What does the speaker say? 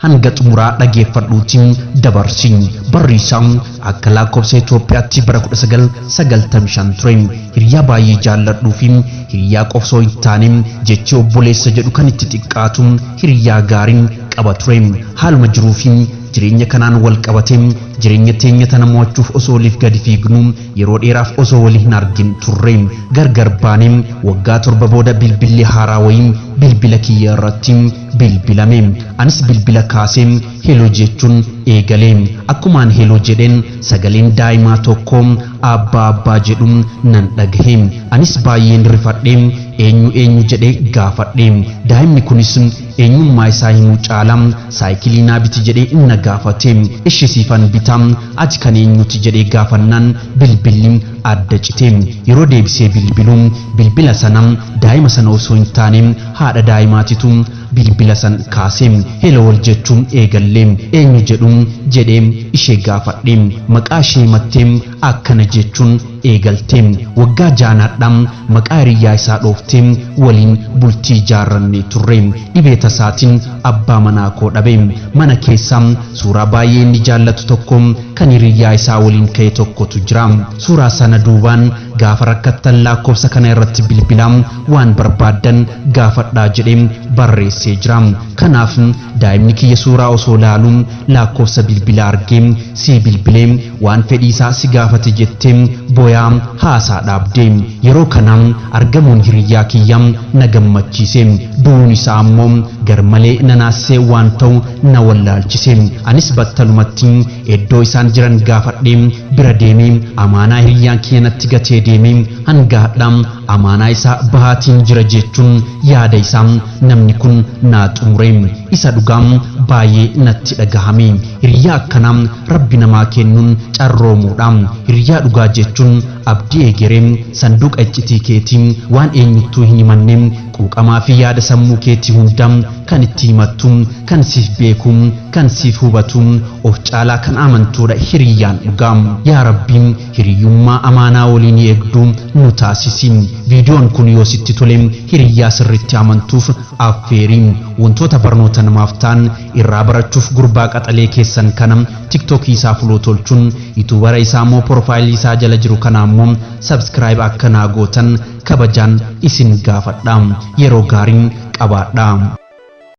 hanga xumuraa dhageeffadhuutiin dabarsin barriisaan akka lakkoofsa Itoophiyaatti bara 1995 ture hiriyaa baay'ee jaalladhuu fi hiriyaa qofsoo hin taane jechi obboleessa jedhu kan itti xiqqaatu hiriyaa gaariin qaba ture haaluma jiruu fi jireenya kanaan wal qabatee jireenya teenya tana mo'achuuf osoo waliif gadi fiignu yeroo dheeraaf osoo waliin hin argin turre gargar baanee waggaa 7 booda bilbilli haaraa wayii bilbila kiyya irratti bilbilame anis bilbila kaasee heloo jechuun eegalee akkumaan heloo jedheen sagaleen daa'imaa tokko abbaa jedhu nan dhagahe anis baay'een rifadhee eenyu jedhee gaafadhe daa'imni kunis eenyummaa isaa himuu caalaa saayikilii naa biti jedhee inni gaafate ishisiifan bitam ati kan eenyuti jedhee gaafannaan bilbilli adda cite yeroo deebisee bilbila sana daa'ima sana osoo hin taane haadha daa'imaatitu bilbila san kaasee heloo wal jechuun eegallee eenyu jedhu jedhee ishee gaafadhe maqaa ishee mattee akkana jechuun eegaltee waggaa jaanaadhaan maqaa hiriyaa isaa dhooftee waliin bultii jaarranne turre dhibee tasaatiin abbaa manaa koo dhabe mana keessaa suuraa baay'ee inni jaallatu tokko kan hiriyaa isaa waliin ka'e tokkotu jira suuraa sana duubaan gaafa rakkattan lakkoofsa kana irratti bilbilaa waan barbaadan gaafadhaa jedhee barreessee jira kanaaf daa'imni kiyya suuraa osoo laalu lakkoofsa bilbilaa argee si bilbilee waan fedhii isaa si gaafate jettee boyaa haasaa dhaabdee yeroo kana argamuun hiriyaa kiyya na gammachiise du'uun isaa ammoo garmalee nanaasee waan ta'u na wallaalchise anis battalumatti iddoo isaan jiran gaafadhee bira deemee amaanaa hiriyaan kiyya natti gatee deemee hanga hadhaam amaanaa isaa bahaatiin jira jechuun yaada isaa namni kun naa xumure isa dhugaam baay'ee natti dhagahame hiriyaa akkanaa rabbi namaa kennuun carroomuudha hiriyaa dhugaa jechuun abdii egeree sanduuqa iccitii keetiin waan eenyuttuu hin himanne quuqamaa fi yaada sammuu keetii hunda kan itti himattu kan siif beeku kan siif hubatu of caalaa kan amantuudha hiriyaan dhugaa yaa rabbi hiriyummaa amaanaa waliin eegdu nu taasisi viidiyoon kun yoo sitti tole hiriyaa sirriitti amantuuf affeerii wantoota barnoota namaaf ta'an irraa barachuuf gurbaa qaxalee keessan kana TikTok isaa fuloo tolchuun YouTuber isaa immoo profaayilii isaa jala jiru kana immoo subscribe akka naa gootan kabajaan isin gaafadha yeroo gaariin qabaadha.